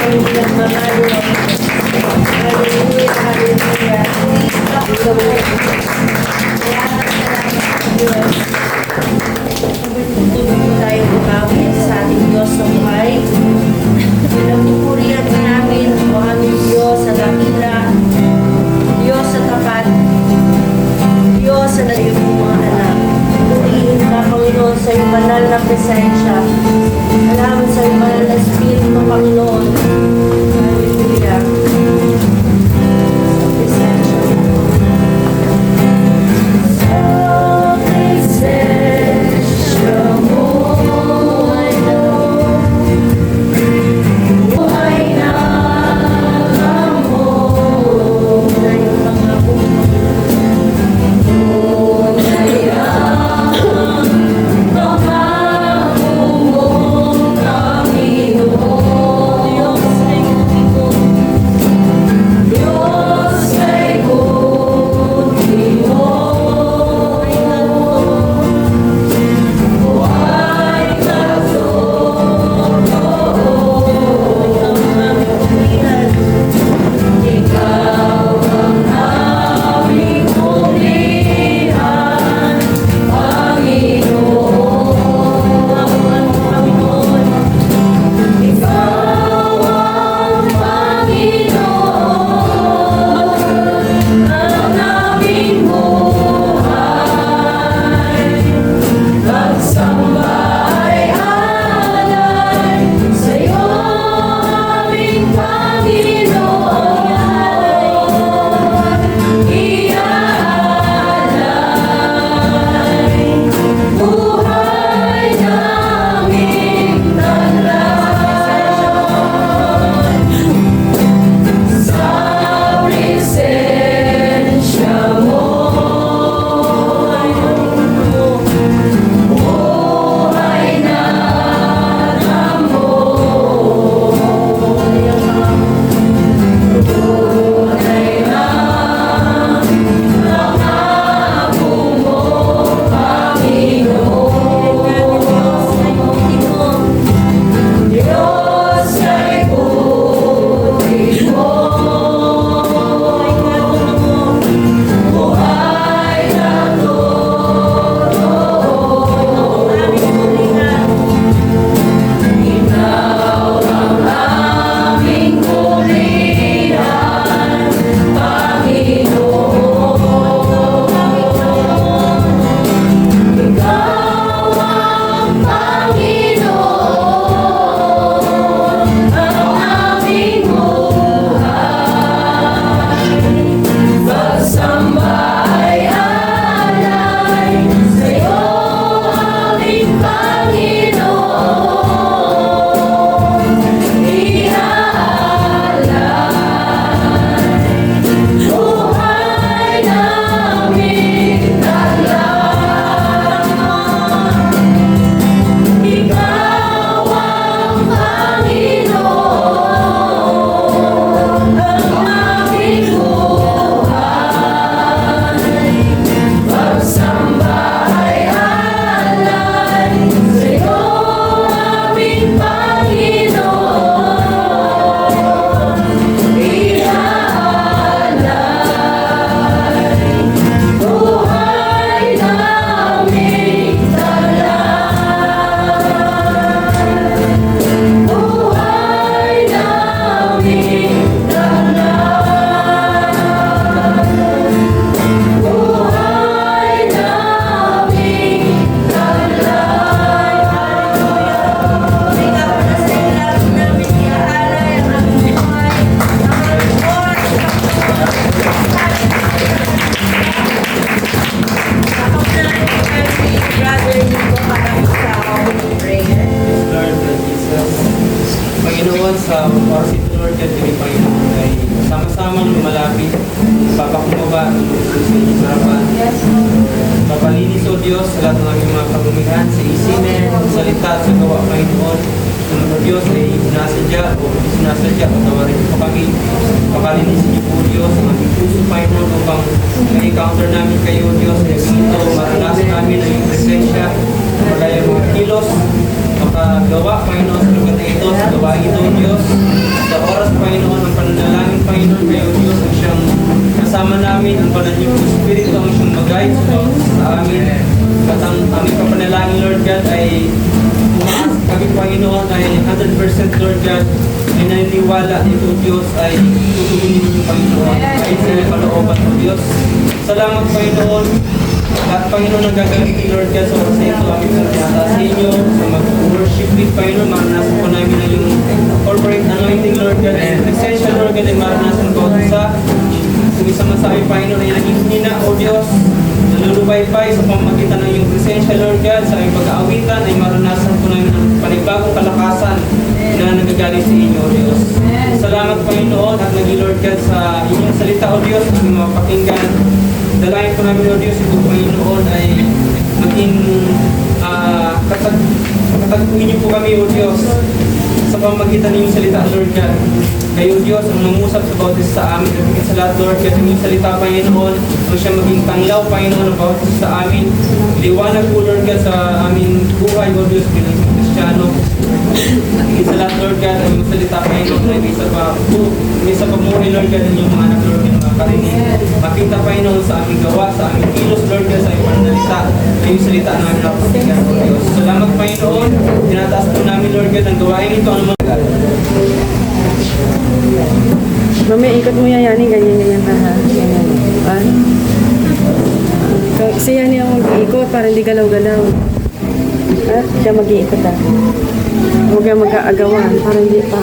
Hallelujah, hallelujah. Hallelujah, hallelujah. Diyos. Tutulog po tayo bumawin sa ating Diyos sa buhay. Pinagpupurihan ka namin o aming Diyos sa dakila, Diyos sa tapat, Diyos sa naging mga anak. Purihin ka, Panginoon, sa iyong banal na presensya. Salamat sa iyong banal na Espiritu, Panginoon. Hallelujah. Sa presensya mo. Sa presensya mo. Panginoon, sa oras ito, Lord, at kami, Panginoon, ay sama-samang lumalapit, papakumbaba, sa inyong harapan. Papalinis, O Diyos, sa lahat ng aming mga kagumihan, sa isinin, sa salita, sa gawa, Panginoon. Sunod o Diyos, ay sinasadya, patawarin niyo po kami. Papalinisin niyo po, Diyos, ang aming puso, Panginoon, upang ma-encounter namin kayo, Diyos, ay ito, maranasan namin ang iyong presensya, magaya mga kilos, makagawa, Panginoon, sa lugar na ito, sa gawain ito, Diyos, sa amin, ang banal niyong Espiritu ang siyang mag-guide sa amin. At ang aming kapanalangin, Lord God, ay kami, Panginoon, ay 100% Lord God, ay naniniwala ito, Diyos, ay tutugunin niyo, Panginoon, ay sa kalooban mo, Diyos. Salamat, Panginoon. At Panginoon, ang gagamitin, Lord God, sa oras na ito, aming pinatata sa inyo, sa mag-worship with Panginoon, maranasan po namin na yung corporate anointing, Lord God, and essential, Lord God, ay maranasan po sa kung isang masabi, Panginoon, ay naging hina, O Diyos, nalulubaypay sa pamamagitan ng iyong presensya, Lord God, sa aming pag-aawitan, ay maranasan po namin ng panibagong kalakasan na nagagaling sa inyo, O Diyos. Salamat, Panginoon, at naging, Lord God, sa inyong salita, O Diyos, at mga pakinggan. Dalangin po namin, O Diyos, ito, Panginoon, ay maging katagpuin niyo po kami, O Diyos, sa pamamagitan ng iyong salita, Lord God. Kayo, Diyos, ang mangusap sa bawat isa sa amin. At sa lahat, Lord God, ang iyong salita, Panginoon, ang siya maging tanglaw, Panginoon, ang bawat isa sa amin. Liwanag po, Lord God, sa aming buhay, O Diyos, bilang isang Kristiyano. At sa lahat, Lord God, ang iyong salita, Panginoon, na may isa pa buhay, Lord God, ang iyong mga anak, Lord God, mga karinig. Makita, Panginoon, sa aming gawa, sa aming kilos, Lord God, sa aming pananalita, ang iyong salita na aming napakinggan, O Diyos. Salamat, Panginoon. Tinataas po namin, Lord God, ang gawain ito, ang mga Mamaya ikot mo yan, Yani. Ganyan na ha. Ganyan. Si Yani ang mag-iikot para hindi galaw-galaw. Ha? Siya mag-iikot ha. Huwag kang magkaagawan para hindi pa.